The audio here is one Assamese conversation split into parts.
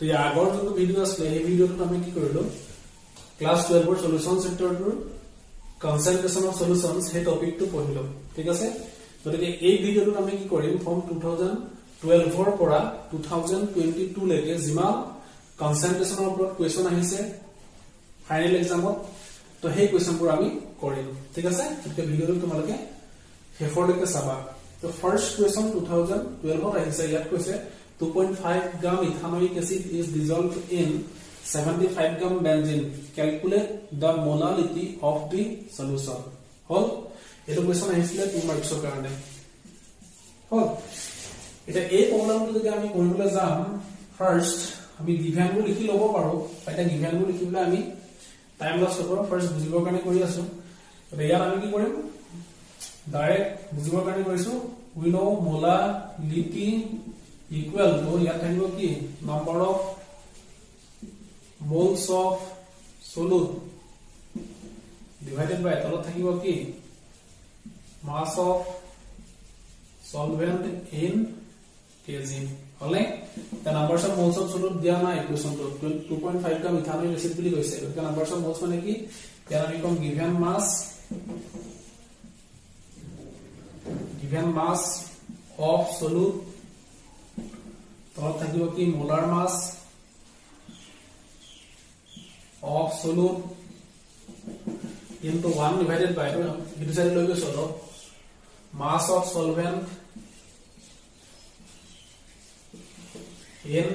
তো এই আগৰ যোনটো ভিডিও আছে এই ভিডিওটো আমি কি কৰিলো ক্লাস 12 ৰ সলিউশন চেপ্টাৰটোৰ কনসেন্ট্ৰেশন অফ সলিউশনস হে টপিকটো পঢ়িলো ঠিক আছে গতিকে এই ভিডিওটো আমি কি কৰিম ফ্ৰম 2012 ৰ পৰা 2022 লৈকে যিমান কনসেন্ট্ৰেশনৰ ওপৰত কোৱেশ্চন আহিছে ফাইনেল এক্সামত তো সেই কোৱেশ্চনবোৰ আমি কৰিম ঠিক আছে গতিকে ভিডিওটো তোমালোকে শেষলৈকে চাবা তো ফাৰ্স্ট কোৱেশ্চন 2012 ত আহিছে ইয়াত কৈছে 2.5 gram ethanoic acid is dissolved in 75 gram benzene. Calculate the molality of the solution. Hol? Ito question আহিছিলে 2 marks কাৰণে. Hol? এটা এই প্ৰবলেমটো যদি আমি কৰিবলৈ যাম ফাৰ্স্ট আমি গিভেন বোৰ লিখি লব পাৰো এটা গিভেন বোৰ লিখিবলৈ আমি টাইম লছ কৰিব ফাৰ্স্ট বুজিবৰ কাৰণে কৰি আছো তো ইয়াত আমি কি কৰিম ডাইৰেক্ট বুজিবৰ কাৰণে কৰিছো we know molality equal to ইয়াত থাকিব কি number of moles of solute divided by তলত থাকিব কি mass of solvent in kg হলে the numbers of moles of solute দিয়া নাই ইকুয়েশন তো 2.5 gram ethanoic acid বুলি কৈছে the numbers of moles মানে কি ইয়াত আমি কম given mass of solute তলত থাকিব কি molar mass of solute into 1 divided by itu side লৈ গৈছো mass of solvent in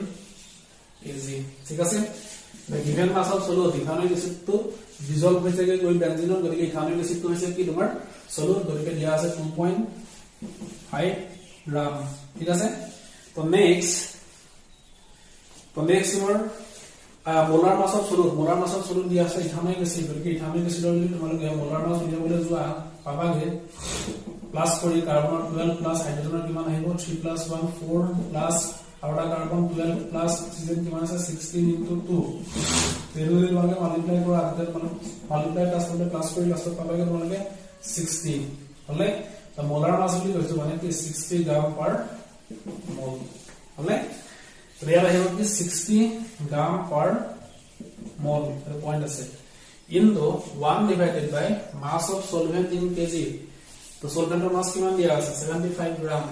kg ঠিক আছে the given mass of solute ethanoic acid to dissolve হৈছে গৈ বেনজিনৰ গতিকে ethanoic acid to হৈছে কি তোমাৰ solute গতিকে দিয়া আছে 2.5 gram ঠিক আছে তো next তোমাৰ molar mass of solute দিয়া আছে ethanoic acid গতিকে ethanoic acid ৰ যদি তোমালোকে molar mass উলিয়াবলৈ যোৱা পাবাগে প্লাস কৰি কাৰ্বনৰ 12 প্লাস হাইড্ৰোজেনৰ কিমান আহিব 3 প্লাস 1 4 প্লাস আউটা কাৰ্বন 12 প্লাস অক্সিজেন কিমান আছে 16 into 2 তেৰু যদি তোমালোকে মাল্টিপ্লাই কৰা আতে মাল্টিপ্লাই প্লাস কৰি লাষ্টত পাবাগে তোমালোকে 16 হলে the molar mass বুলি কৈছো মানে কি 60 gram per mole হলে তো ইয়াৰ আহিব কি 60 gram per mole এর পয়েন্ট আছে into 1 divided by mass of solvent in kg তো solventor mass কিমান দিয়া আছে 75 gram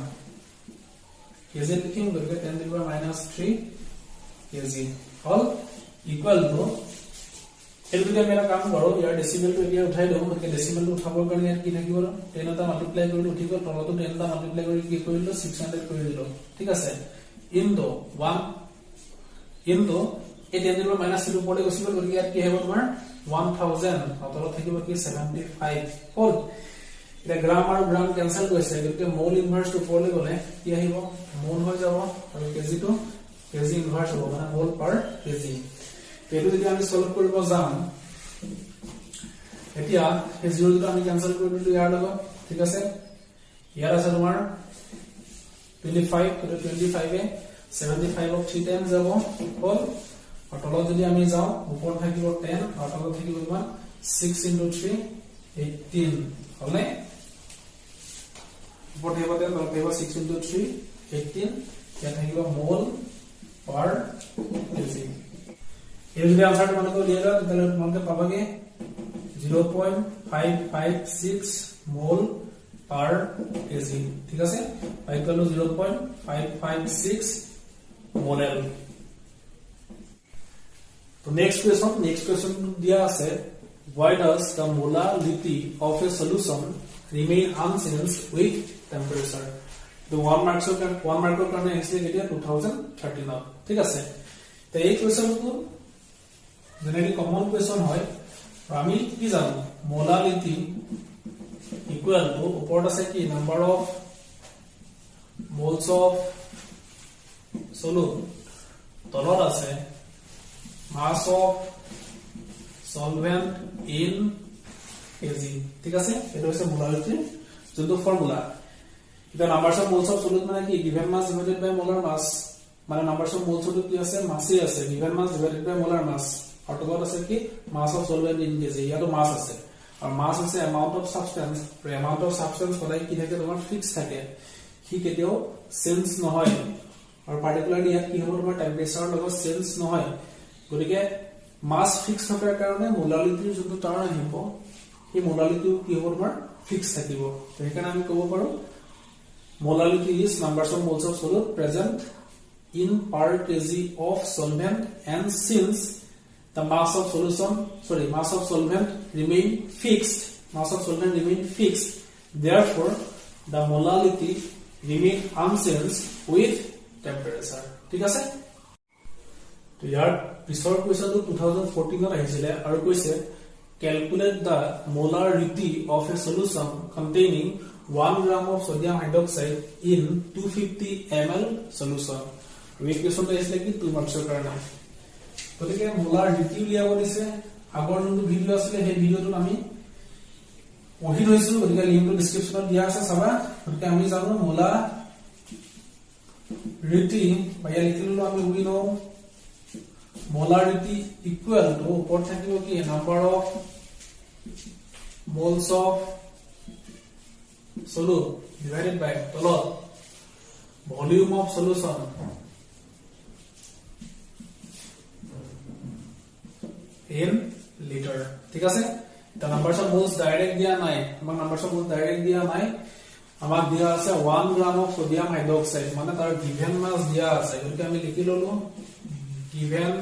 kg লিখিম গতিকে 10 to the minus 3 kg all equal to এর যদি আমি এটা কাম কৰো ইয়াৰ ডেসিমেল টো এতিয়া উঠাই দিও মানে ডেসিমেল টো উঠাবৰ কাৰণে ইয়াত কি থাকিব 10 টা মাল্টিপ্লাই কৰিলে উঠিব তলতো 10 টা মাল্টিপ্লাই কৰি কি কৰিলো 600 কৰি দিলো ঠিক আছে into 1 into এই 10 to the minus 3 পড়ে গৈছিল গতিকে ইয়াত কি হ'ব তোমাৰ 1000 তলত থাকিব কি 75 হল এটা গ্ৰাম আৰু গ্ৰাম ক্যান্সেল কৰিছে গতিকে মোল ইনভাৰ্স টু 4 লে গলে কি আহিব মোল হৈ যাব আৰু কেজি টু কেজি ইনভাৰ্স হ'ব মানে মোল পাৰ কেজি তেটো যদি আমি সলভ কৰিব যাম এতিয়া এই 0 টো আমি ক্যান্সেল কৰি দিলো ইয়াৰ লগত ঠিক আছে ইয়াৰ আছে তোমাৰ 25 তো 25 এ 75 অফ 3 টাইম যাব হল আৰু তলত যদি আমি যাও ওপৰত থাকিব 10 আৰু তলত থাকিব কিমান 6 into 3 18 হলে ওপৰত থাকিব 10 তলত থাকিব 6 into 3 18 ইয়াত থাকিব মোল পার কেজি এই যদি আনসারটো মানে লিয়ে দাও তাহলে তোমাকে পাবাগে 0.556 মোল পার কেজি ঠিক আছে ইকুয়াল টু 0.556 মোলেল তো নেক্সট কোয়েশ্চন দিয়া আছে why does the molality of a solution remain unchanged with temperature the 1 mark কাৰণে আহিছে এতিয়া 2013 ঠিক আছে তো এই কোয়েশ্চনটো জেনেৰেলি কমন কোয়েশ্চন হয় আমি কি জানো মোলালিটি ইকুয়াল টু ওপৰত আছে কি নাম্বার অফ মোলস অফ সলুট তলত আছে মাস অফ সলভেন্ট ইন কেজি ঠিক আছে এটা হচ্ছে মোলালিটি যোনটো ফর্মুলা এটা নাম্বারস অফ মোলস অফ সলুট মানে কি গিভেন মাস ডিভাইডেড বাই মোলার মাস মানে নাম্বারস অফ মোলস অফ কি আছে মাসই আছে গিভেন মাস ডিভাইডেড বাই মোলার মাস আর তলত আছে কি মাস অফ সলভেন্ট ইন কেজি ইয়াতো মাস আছে আর মাস আছে amount of substance amount of substance সদায় কি থাকে তোমার ফিক্স থাকে কি কেতিয়াও চেঞ্জ নহয় আৰু পাৰ্টিকুলাৰলি ইয়াত কি হ'ব তোমাৰ টেম্পাৰেচাৰৰ লগত চেঞ্জ নহয় গতিকে মাস ফিক্স থকাৰ কাৰণে মোলাৰিটিৰ যোনটো টাৰ্ম আহিব এই মোলাৰিটিও কি হ'ব তোমাৰ ফিক্স থাকিব তো সেইকাৰণে আমি ক'ব পাৰো molality is numbers of moles of solute present in per kg of solvent and since the mass of solvent remain fixed therefore the molality remain unchanged with temperature ঠিক আছে তো ইয়াৰ পিছৰ কোৱেশ্চনটো 2014 ত আহিছিলে আৰু কৈছে calculate the molarity of a solution containing 1 gram of sodium hydroxide in 250 ml solution equation is like 2 marks karone gotike molarity uliabo dise agor nundu video asile he video tu ami ohi hoisu gotike link to description dia ase saba gotike ami janu molarity baya likhilu ami we know molarity equal to upor thakibo ki number of moles of solute divided by tolot volume of solution in liter ঠিক আছে the numbers of moles direct দিয়া নাই আমাৰ numbers of moles direct দিয়া নাই আমাক দিয়া আছে 1 gram of sodium hydroxide মানে তাৰ given mass দিয়া আছে গতিকে আমি লিখি ললো given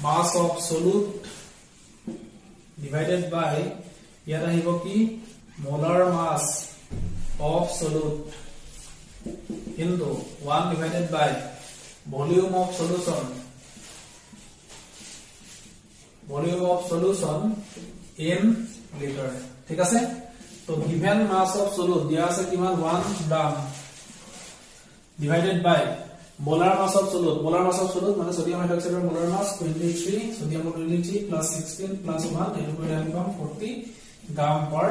mass of solute divided by ইয়াত আহিব কি molar mass of solute into 1 divided by volume of solution in liter ঠিক আছে তো given mass of solute দিয়া আছে কিমান 1 gram divided by molar mass of solute মানে sodium hydroxide er molar mass 23 sodium 23 plus 16 plus 1 etu kore ami pam 40 gram per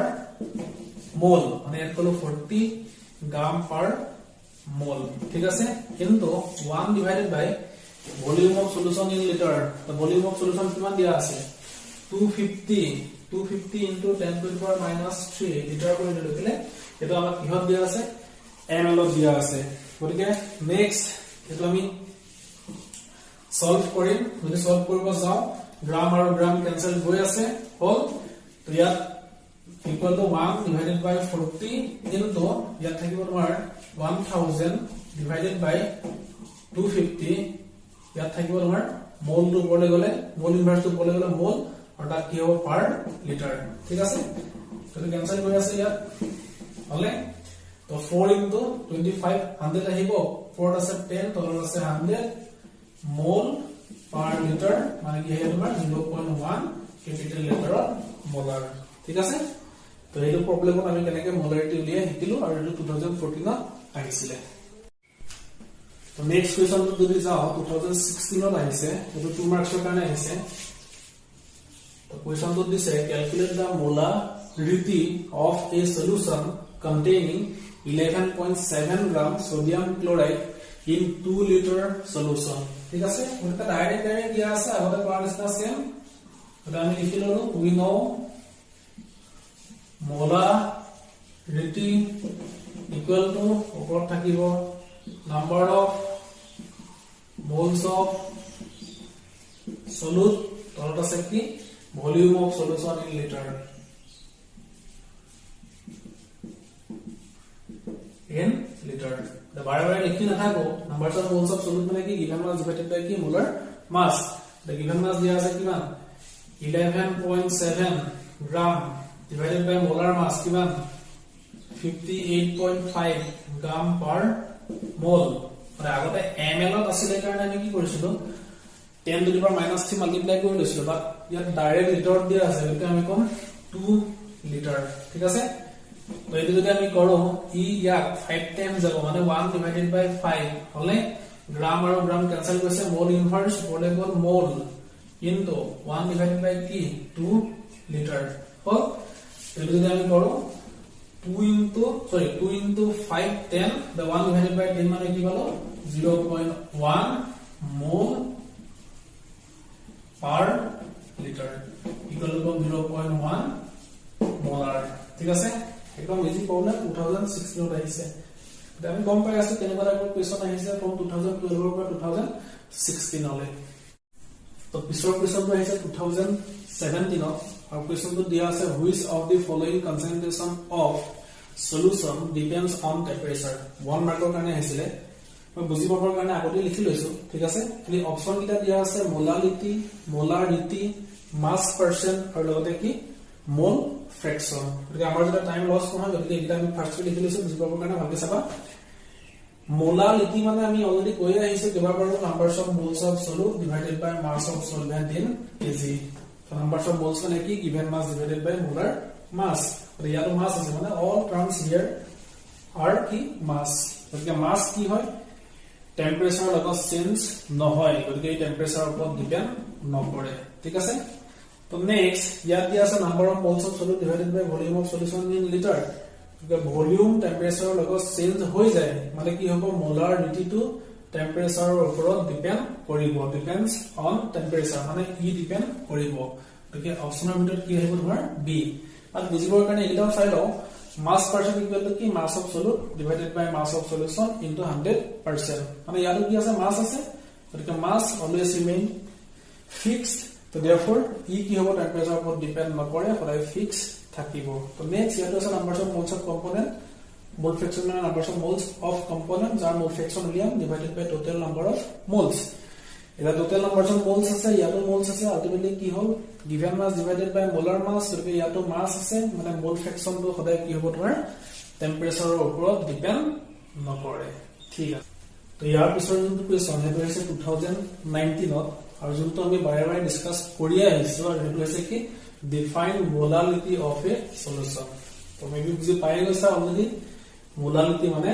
mole মানে এত কলো 40 gram per mole ঠিক আছে কিন্তু 1 divided by volume of solution in liter the volume of solution কিমান দিয়া আছে 250 into 10 to the power minus 3 liter কৰি লিখিলে এটো আমাক কিহত দিয়া আছে ml ত দিয়া আছে গতিকে নেক্সট এটো আমি সলভ কৰিম যদি সলভ কৰিব যাও গ্ৰাম আৰু গ্রাম ক্যান্সেল হৈ আছে হল তো ইয়াত equal to 1 divided by 40 into ইয়াত থাকিব তোমাৰ 1000 divided by 250 ইয়াত থাকিব তোমাৰ মোল টু বলে গলে মোল ইনভাৰ্স টু বলে গলে মোল আৰু তাত কি হ'ব পার লিটার ঠিক আছে তো ক্যান্সেল হৈ আছে ইয়াত হলে তো 4 into 25 100 আহিব 4 আছে 10 তলৰ আছে 100 মোল পাৰ লিটাৰ মানে কি হয় তোমাৰ 0.1 ক্যাপিটাল লিটাৰ মোলাৰ ঠিক আছে তো এই প্ৰবলেমত আমি কেনেকে মোলাৰিটি উলিয়াই শিকিলো আৰু এটো 2014 ত আহিছিলে তো নেক্সট কোৱেশ্চন তো যদি যাও 2016 ত আহিছে এটো 2 মাৰ্কসৰ কাৰণে আহিছে তো কোৱেশ্চন তো দিছে calculate the molarity of a solution containing 11.7 gram sodium chloride in 2 liter solution ঠিক আছে ওটা ডাইরেক্ট দিয়া আছে আগতে কোৱাৰ নিচিনা সেম এটা আমি লিখি ললো we know molarity equal to ওপৰত থাকিব number of moles of solute তলত আছে কি volume of solution in liter the বাৰে লিখি নাথাকো numbers of moles of solute মানে কি given mass divided by কি molar mass the given mass দিয়া আছে কিমান 11.7 gram divided by molar mass কিমান 58.5 gram per mole আৰু আগতে ml ত আছিল কাৰণে আমি কি কৰিছিলো 10 to the power minus 3 multiply কৰি লৈছিলো বাট ইয়াত ডাইৰেক্ট লিটাৰ দিয়া আছে গতিকে আমি কম 2 লিটাৰ ঠিক আছে তো এটো যদি আমি কৰো ই ইয়াক 5 টাইমস যাব মানে 1 divided by 5 হলে গ্রাম আৰু গ্ৰাম ক্যান্সেল কৰিছে মোল ইনভাৰ্স বলে গল মোল into 1 divided by কি 2 লিটাৰ হল এটো যদি আমি কৰো 2 into 5 10 the 1 divided by 10 মানে কি হলো 0.1 mole per liter equal to 0.1 molar ঠিক আছে একদম ইজি প্রবলেম 2016 ত আহিছে আমি গম পাই আছো কেনেকুৱা টাইপৰ কোৱেশ্চন আহিছে ফ্ৰম 2012 ৰ পৰা 2016 লৈ তো পিছৰ কোৱেশ্চনটো আহিছে 2017 ত আৰু কোৱেশ্চনটো দিয়া আছে which of the following concentration of solution depends on temperature 1 মাৰ্কৰ কাৰণে আহিছিলে মই বুজি পাবৰ কাৰণে আগতে লিখি লৈছো ঠিক আছে খালি অপচন কিটা দিয়া আছে মোলাৰিটি মাস পাৰসেন্ট আৰু লগতে কি মোল ফ্ৰেকশন গতিকে আমাৰ যেটা টাইম লস নহয় গতিকে এটা আমি ফাৰ্স্ট লিখি লৈছো বুজি পাবৰ কাৰণে ভালকৈ চাবা মোলাৰিটি মানে আমি অলৰেডি কৈ আহিছো কেইবাবাৰো numbers of moles of solid divided by mass of solvent in KG তো নাম্বাৰস অফ মোলস মানে কি given mass divided by molar mass তো ইয়াতো মাস আছে মানে অল টাৰ্মস হিয়াৰ আৰ কি মাস গতিকে মাস কি হয় টেম্পাৰেচাৰ লগত চেঞ্জ নহয় গতিকে এই টেম্পাৰেচাৰৰ ওপৰত ডিপেন্ড নকৰে ঠিক আছে তো নেক্সট ইয়াত দিয়া আছে number of moles of solid divided by volume of solution in litre গতিকে ভলিউম টেম্পাৰেচাৰৰ লগত চেঞ্জ হৈ যায় মানে কি হ'ব মোলাৰিটি টু টেম্পাৰেচাৰৰ ওপৰত ডিপেন্ড কৰিব ডিপেন্ডস অন টেম্পাৰেচাৰ মানে ই ডিপেন্ড কৰিব গতিকে অপচনৰ ভিতৰত কি আহিব তোমাৰ বি আৰু বুজিবৰ কাৰণে এটাও চাই লও mass percent equal to ki mass of solute divided by mass of solution into 100% মানে ইয়াতো কি আছে mass আছে গতিকে mass always remain fixed so therefore e কি হ'ব টেম্পাৰেচাৰ ওপৰত ডিপেন্ড নকৰে সদায় ফিক্স থাকিব তো নেক্সট ইয়াতো আছে numbers of moles of component mole fraction মানে numbers of moles of component যাৰ মোল ফ্ৰেকশন উলিয়াম divided by total number of moles এটা টোটাল নাম্বাৰস অফ মোলস আছে ইয়াতো মোলস আছে আলটিমেটলি কি হ'ল given mass divided by molar mass গতিকে ইয়াতো মাস আছে মানে মোল ফ্ৰেকশনটো সদায় কি হ'ব তোমাৰ টেম্পাৰেচাৰৰ ওপৰত ডিপেন্ড নকৰে ঠিক আছে তো ইয়াৰ পিছৰ যোনটো কোৱেশ্চন হেতু হৈছে 2019 ত আৰু যোনটো আমি বাৰে বাৰে ডিসকাস কৰি আহিছো আৰু হেতু হৈছে কি define molarity of a solution তো মেবি বুজি পাই গৈছা অলৰেডি মোলাৰিটি মানে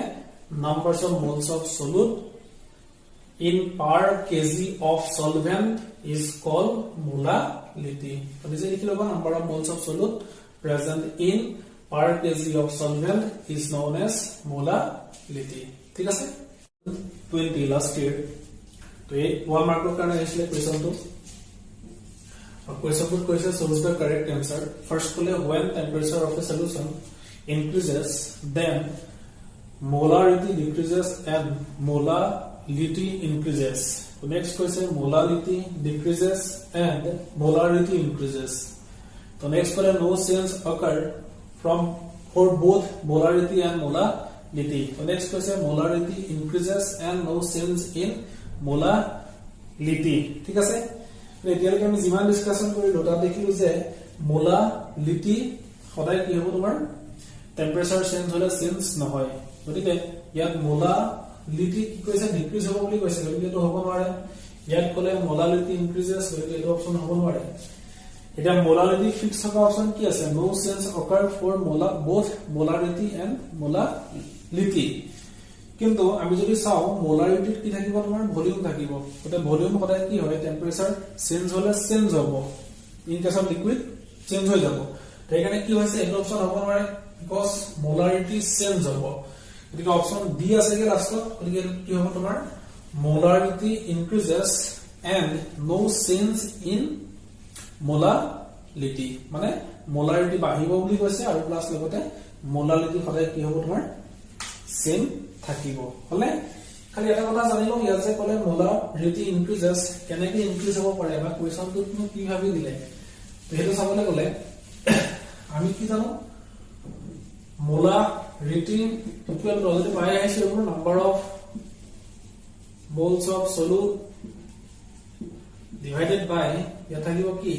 numbers of moles of solid in per kg of solvent is called molality. So this is the number of moles of solute present in per kg of solvent is known as molality. ठीक है 20 last year. तो ये 1 mark का ना इसलिए क्वेश्चन तो और question choose the correct answer. First बोले when temperature of a solution increases then molarity decreases and molality increases. So next question molality decreases and molarity increases. So next question no change occur for both molarity and molality. So next question molarity increases and no change in molality. ঠিক আছে এতিয়ালৈকে আমি যিমান ডিসকাশন কৰিলো তাত দেখিলো যে মোলাৰিটি সদায় কি হ'ব তোমাৰ টেম্পাৰেচাৰ চেঞ্জ হলে চেঞ্জ নহয় গতিকে ইয়াত মোলাৰিটি কি কৈছে ডিক্ৰিজ হ'ব বুলি কৈছে গতিকে এটো হ'ব নোৱাৰে ইয়াত কলে মোলাৰিটি ইনক্ৰিজেস গতিকে এটো অপচন হ'ব নোৱাৰে এটা মোলাৰিটি ফিক্স থকা অপচন কি আছে no change occur for both molarity and molality কিন্তু আমি যদি চাও মোলাৰিটি কি থাকিব তোমাৰ ভলিউম থাকিব এটা ভলিউম সদায় কি হয় টেম্পাৰেচাৰ চেঞ্জ হলে চেঞ্জ হ'ব in case of liquid change হৈ যাব তাই কাৰণে কি হৈছে এটো অপচন হ'ব নোৱাৰে বিকজ মোলাৰিটি চেঞ্জ হ'ব গতিকে অপচন ডি আছে কি লাষ্টত গতিকে কি হ'ব তোমাৰ মোলাৰিটি ইনক্ৰিজেস এন্ড নো চেঞ্জ ইন মোলাৰিটি মানে মোলাৰিটি বাঢ়িব বুলি কৈছে আৰু প্লাস লগতে মোলাৰিটি সদায় কি হ'ব তোমাৰ সেম থাকিব হলে খালি এটা কথা জানিলো ইয়াত যে কলে মোলাৰিটি ইনক্ৰিজেস কেনেকৈ ইনক্ৰিজ হ'ব পাৰে বা কোৱেশ্চনটোত কি ভাবি দিলে তো হেতু চাবলৈ গলে আমি কি জানো molarity equal to already পাই আহিছে number of moles of solute divided by ইয়া থাকিব কি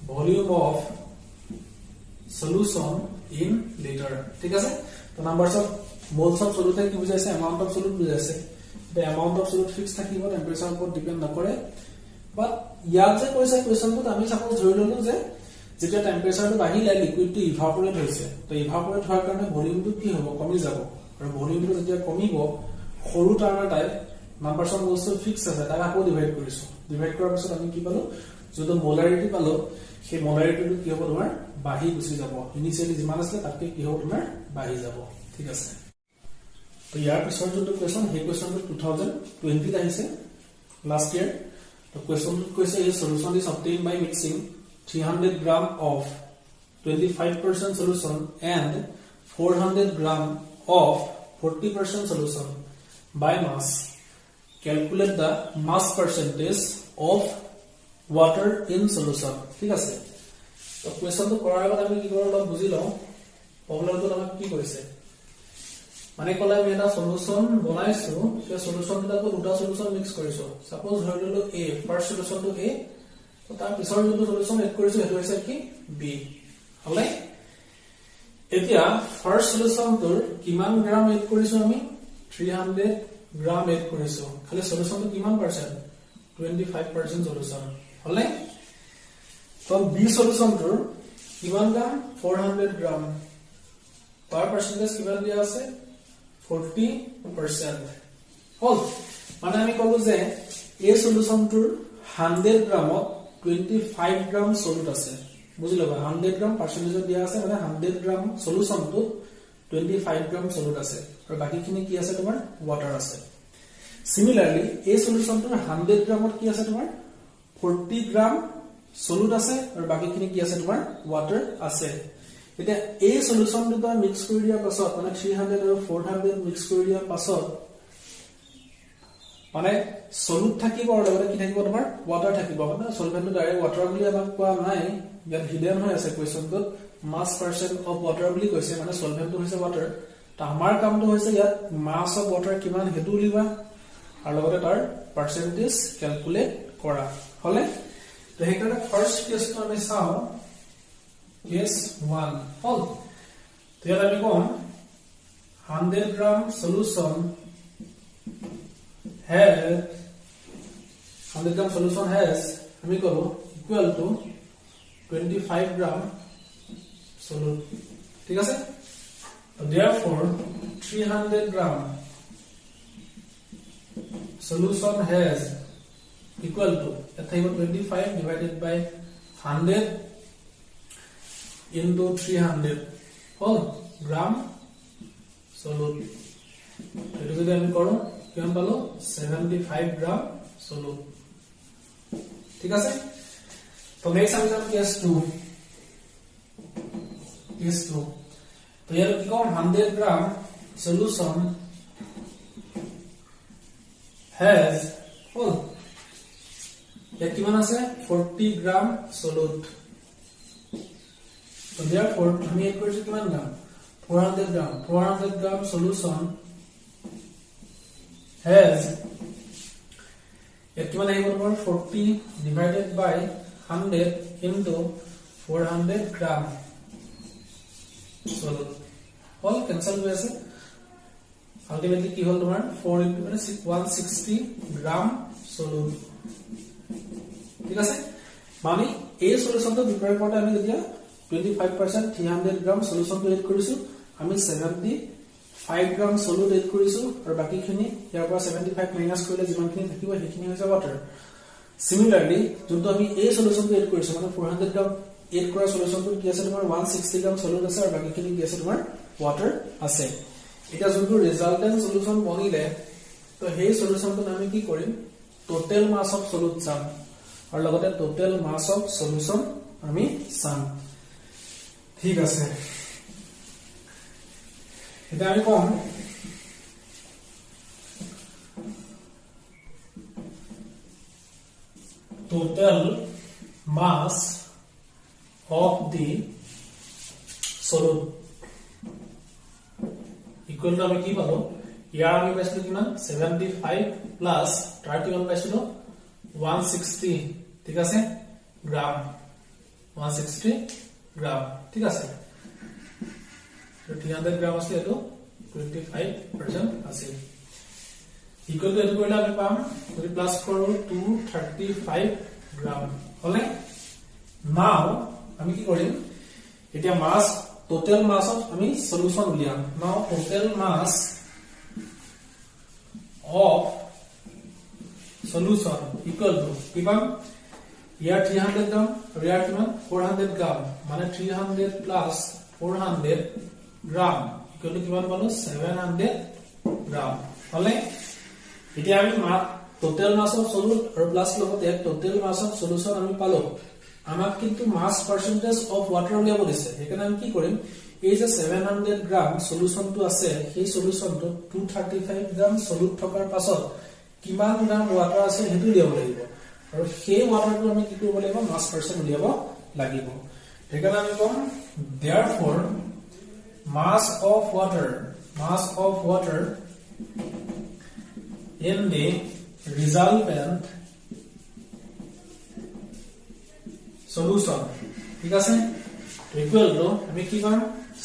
volume of solution in liter ঠিক আছে তো numbers of moles of solute কি বুজাইছে amount of solute বুজাইছে the amount of solute fixed থাকিব টেম্পাৰেচাৰ ওপৰত ডিপেন্ড নকৰে বাট ইয়াত যে কৈছে কোৱেশ্চনটো আমি সাপোজ ধৰি ললো যে যেতিয়া টেম্পাৰেচাৰটো বাঢ়িলে লিকুইডটো ইভাপোৰেট হৈছে তো ইভাপোৰেট হোৱাৰ কাৰণে ভলিউমটো কি হ'ব কমি যাব আৰু ভলিউমটো যেতিয়া কমিব সৰু term type numbers of moles fix আছে তাক আকৌ ডিভাইড কৰিছো ডিভাইড কৰাৰ পিছত আমি কি পালো যদি মোলাৰিটি পালো সেই মোলাৰিটিটো কি হ'ব তোমাৰ বাঢ়ি গুচি যাব ইনিশিয়ালি যিমান আছিল তাতকৈ কি হ'ব তোমাৰ বাঢ়ি যাব ঠিক আছে তো ইয়াৰ পিছৰ যোনটো কোৱেশ্চন সেই কোৱেশ্চনটো 2020 ত আহিছে লাষ্ট ইয়াৰ তো কোৱেশ্চনটো কৈছে এই solution is obtained by mixing 300 gram of 25% solution and 400 gram of 40% solution by mass. Calculate the mass percentage of water in solution. ঠিক আছে তো কোৱেশ্চনটো কৰাৰ আগত আমি কি কৰিব অলপ বুজি লওঁ প্ৰবলেমটো আমাক কি কৈছে মানে কলে আমি এটা সলিউশন বনাইছো সেই সলিউশনটাকো দুটা সলিউশন মিক্স কৰিছো সাপোজ ধৰি ললো a ফাৰ্স্ট সলিউশনটো a তো তাৰ পিছৰ যোনটো সলিউশন এড কৰিছো হেতু হৈছে কি b হলে এতিয়া ফাৰ্স্ট সলিউশনটোৰ কিমান গ্ৰাম এড কৰিছো আমি 300 গ্ৰাম এড কৰিছো খালি সলিউশনটো কিমান পাৰ্সেন্ট 25% সলিউশন হলে তো b সলিউশনটোৰ কিমান গ্ৰাম 400 গ্ৰাম পাৰ পার্সেন্টেজ কিমান দিয়া আছে 40% হল মানে আমি কলো যে এই সলিউশনটোৰ 100 গ্ৰামত 25 গ্ৰাম সলিউট আছে বুজি লবা 100 গ্ৰাম পাৰ্সেন্টেজ দিয়া আছে মানে 100 গ্ৰাম সলিউশনটো 25 গ্ৰাম সলিউট আছে আৰু বাকিখিনি কি আছে তোমাৰ ওয়াটাৰ আছে সিমিলাৰলি এই সলিউশনটোৰ 100 গ্ৰামত কি আছে তোমাৰ 40 গ্ৰাম সলিউট আছে আৰু বাকিখিনি কি আছে তোমাৰ ওয়াটাৰ আছে এটা এই সলিউশন দুটা মিক্স কৰি দিয়া পাছত মানে 300 আৰু 400 মিক্স কৰি দিয়া পাছত মানে সলিউট থাকিব আৰু লগতে কি থাকিব তোমাৰ ওয়াটাৰ থাকিব মানে সলভেন্টটো ডাইৰেক্ট ওয়াটাৰ বুলি আমাক কোৱা নাই ইয়াত হিডেন হৈ আছে কোৱেশ্চনটোত মাস পাৰ্সেন্ট অফ ওয়াটাৰ বুলি কৈছে মানে সলভেন্টটো হৈছে ওয়াটাৰ তা আমাৰ কামটো হৈছে ইয়াত মাস অফ ওয়াটাৰ কিমান হেতু লিবা আৰু লগতে তাৰ পাৰ্সেন্টেজ ক্যালকুলেট কৰা হলে তো হেকাৰণে ফাৰ্স্ট কেছটো আমি চাও Case 1 hol to here আমি কম 100 gram solution has আমি করব equal to 25 gram solute ঠিক আছে so therefore 300 gram solution has equal to 25 divided by 100 into 300 whole gram solute এটো যদি আমি করো কিমান পালো 75 গ্রাম solute ঠিক আছে তো নেক্সট আমি যাব কেস 2 তো ইয়াৰ কি কম 100 গ্রাম solution has whole ইয়াত কিমান আছে 40 গ্রাম solute So therefore, we have to 400 gram solution has 40 divided by 100 into 400 gram solute. All cancel with ultimately ki hol tomar 4 into 160 gram solute. ঠিক আছে মানে এই সলিউশনটো প্ৰিপেয়াৰ কৰোঁতে আমি এতিয়া 25% 300 গ্ৰাম সলিউশন এড কৰিছো আমি 75 গ্ৰাম সলিউট এড কৰিছো আৰু বাকিখিনি ইয়াৰ পৰা 75 মাইনাস কৰিলে যিমানখিনি থাকিব সেইখিনি হৈছে ওয়াটাৰ সিমিলাৰলি যোনটো আমি এই সলিউশনটো এড কৰিছো মানে 400 গ্ৰাম এড কৰা সলিউশনটো কি আছে তোমাৰ 160 গ্ৰাম সলিউট আছে আৰু বাকিখিনি কি আছে তোমাৰ ওয়াটাৰ আছে এটা যোনটো ৰিজাল্টেন্ট সলিউশন বনিলে তো সেই সলিউশনটো আমি কি কৰিম টোটাল মাস অফ সলিউট চাম আৰু লগতে টোটাল মাস অফ সলিউশন আমি চাম ঠিক আছে এটা আমি কম total mass of the solute equal to আমি কি পালো ইয়াৰ আমি পাইছিলো কিমান 75 প্লাস 31 পাইছিলো 160 ঠিক আছে গ্রাম 160 গ্রাম ঠিক আছে 300 গ্রাম আছে এটো 25% আছে ইকুয়াল টু এটো কৰিলে আমি পাম যদি প্লাস কৰো 235 গ্ৰাম হলে নাও আমি কি কৰিম এতিয়া মাস টোটাল মাস অফ আমি সলিউশন উলিয়াম নাও total mass of solution equal to কিমান ইয়াৰ 300 গ্ৰাম ইয়াৰ কিমান 400 গ্রাম মানে 300 প্লাস 400 গ্রাম ইকুয়াল টু কিমান পালো 700 গ্রাম হলে এতিয়া আমি টোটাল মাস অফ সলিউট আৰু প্লাস লগতে টোটাল মাস অফ সলিউশন আমি পালো আমাক কিন্তু মাস পার্সেন্টেজ অফ ওয়াটার উলিয়াব দিছে সেইকাৰণে আমি কি কৰিম এই যে 700 গ্ৰাম সলিউশনটো আছে সেই সলিউশনটো 235 গ্ৰাম সলিউট থকাৰ পাছত কিমান গ্ৰাম ওয়াটাৰ আছে হেতু লিয়াব লাগিব আৰু সেই ওয়াটাৰটো আমি কি কৰিব লাগিব মাস পাৰ্চেন্ট লিয়াব লাগিব সেইকাৰণে আমি কম therefore mass of water in the resultant solution ঠিক আছে equal to আমি কি পাম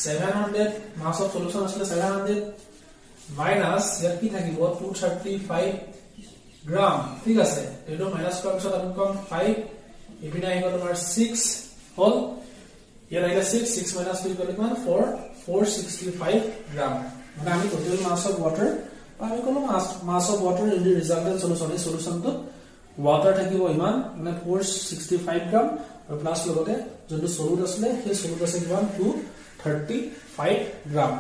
700 mass of solution আসলে 700 minus ইয়াত কি থাকিব 235 গ্রাম ঠিক আছে এটো মাইনাস কৰাৰ পিছত আমি কম 5 এপিনে আহিব তোমাৰ 6 হল ইয়াত আহিলে 6 minus 2 ইকুৱেল কিমান 465 গ্রাম মানে আমি টোটাল mass of water আমি কলো mass of water in the resultant solution এই সলিউশনটো water থাকিব ইমান মানে 465 গ্রাম আৰু প্লাস লগতে যোনটো সলিউট আছে সেই সলিউট আছে কিমান 235 গ্রাম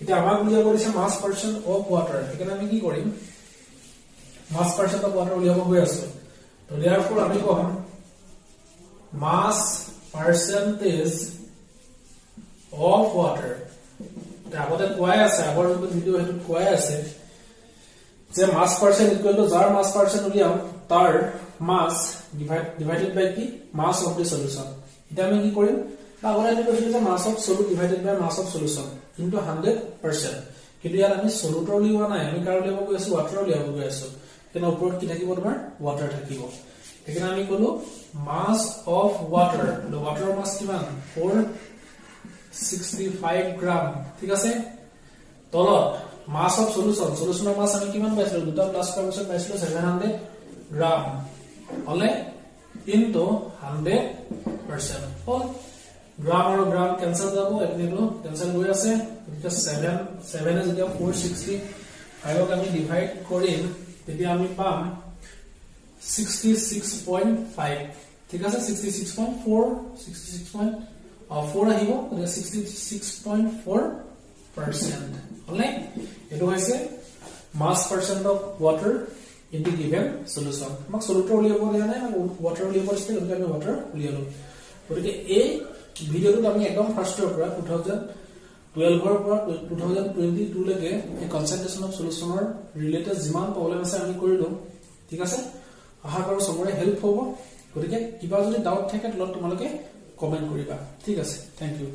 এটা আমাক উলিয়াব দিছে মাস পার্সেন্ট অফ ওয়াটার এখানে আমি কি কৰিম মাস পার্সেন্ট অফ ওয়াটার উলিয়াব গৈ আছো তো therefore আমি কম মাস পার্সেন্টেজ অফ ওয়াটার আগতে কোৱাই আছে আগৰ ভিডিও হেতু কোৱাই আছে যে মাস পাৰ্সেন্ট ইকুয়াল টু যাৰ মাস পাৰ্সেন্ট উলিয়াম তাৰ মাস ডিভাইডেড বাই কি মাস অফ দি সলিউশন এটা আমি কি কৰিম আগতে আমি কৈছিলো যে mass of solute divided by mass of solution কিন্তু 100% কিন্তু ইয়াত আমি সলিউটৰ লিওৱা নাই আমি কাৰ লিয়াব গৈ আছো ওয়াটাৰ লিয়াব গৈ আছো তেনে ওপৰত কি থাকিব তোমাৰ ওয়াটাৰ থাকিব এখানে আমি কলো mass of water the water mass কিমান 465 গ্রাম ঠিক আছে তলত মাস অফ সলিউশনৰ মাস আমি কিমান পাইছিলো দুটা প্লাস কৰাৰ পিছত পাইছিলো 700 গ্ৰাম হলে ইনটু 100% হল গ্ৰাম আৰু গ্রাম ক্যান্সেল যাব এপিনেটো ক্যান্সেল হৈ আছে গতিকে 7 is যেতিয়া 465 ক আমি ডিভাইড কৰিম তেতিয়া আমি পাম 66.5 ঠিক আছে 66.4 আহিব 66.4% হলে এটো হৈছে mass percent of water in the given solution আমাক সলিউটৰ উলিয়াব দিয়া নাই ওয়াটাৰ উলিয়াব দিছে গতিকে আমি ওয়াটাৰ উলিয়ালো গতিকে এই ভিডিওটো আমি একদম ফাৰ্ষ্টৰ পৰা 2012 ৰ পৰা 2022 লৈকে এই কনসেন্ট্ৰেশন অফ সলিউশনৰ ৰিলেটেড যিমান প্ৰবলেম আছে আমি কৰিলো ঠিক আছে আশা কৰো সবৰে হেল্প হ'ব গতিকে কিবা যদি ডাউট থাকে তলত তোমালোকে কমেন্ট কৰিবা ঠিক আছে থ্যাংক ইউ